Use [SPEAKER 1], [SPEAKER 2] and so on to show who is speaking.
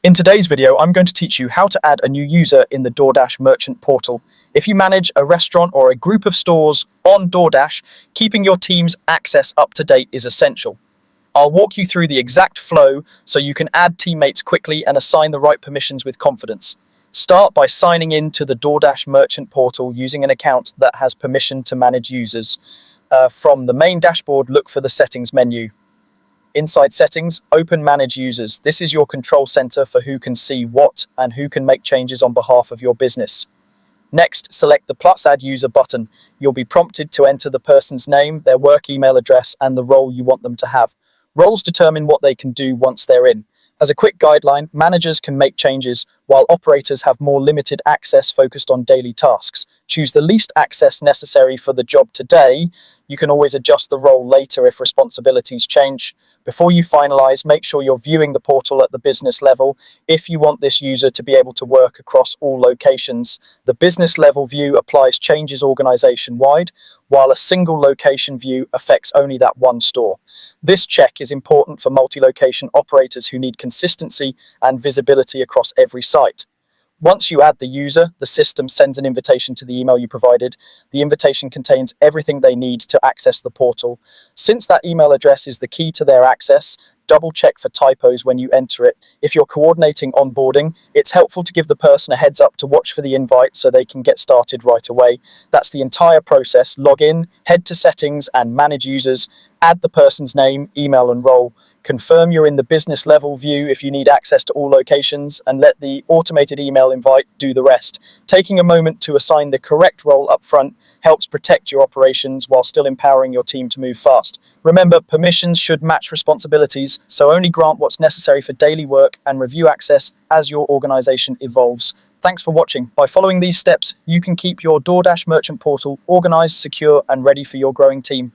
[SPEAKER 1] In today's video, I'm going to teach you how to add a new user in the Doordash merchant portal. If you manage a restaurant or a group of stores on Doordash, keeping your team's access up to date is essential. I'll walk you through the exact flow so you can add teammates quickly and assign the right permissions with confidence. Start by signing in to the Doordash merchant portal using an account that has permission to manage users. From the main dashboard, look for the settings menu. Inside settings, open manage users. This is your control center for who can see what and who can make changes on behalf of your business. Next, select the plus add user button. You'll be prompted to enter the person's name, their work email address, and the role you want them to have. Roles determine what they can do once they're in. As a quick guideline, managers can make changes, while operators have more limited access focused on daily tasks. Choose the least access necessary for the job today. You can always adjust the role later if responsibilities change. Before you finalize, make sure you're viewing the portal at the business level if you want this user to be able to work across all locations. The business level view applies changes organization-wide, while a single location view affects only that one store. This check is important for multi-location operators who need consistency and visibility across every site. Once you add the user, the system sends an invitation to the email you provided. The invitation contains everything they need to access the portal. Since that email address is the key to their access, double check for typos when you enter it. If you're coordinating onboarding, it's helpful to give the person a heads up to watch for the invite so they can get started right away. That's the entire process. Log in, head to settings and manage users, add the person's name, email and role. Confirm you're in the business level view if you need access to all locations, and let the automated email invite do the rest. Taking a moment to assign the correct role up front helps protect your operations while still empowering your team to move fast. Remember, permissions should match responsibilities, so only grant what's necessary for daily work and review access as your organization evolves. Thanks for watching. By following these steps, you can keep your Doordash merchant portal organized, secure, and ready for your growing team.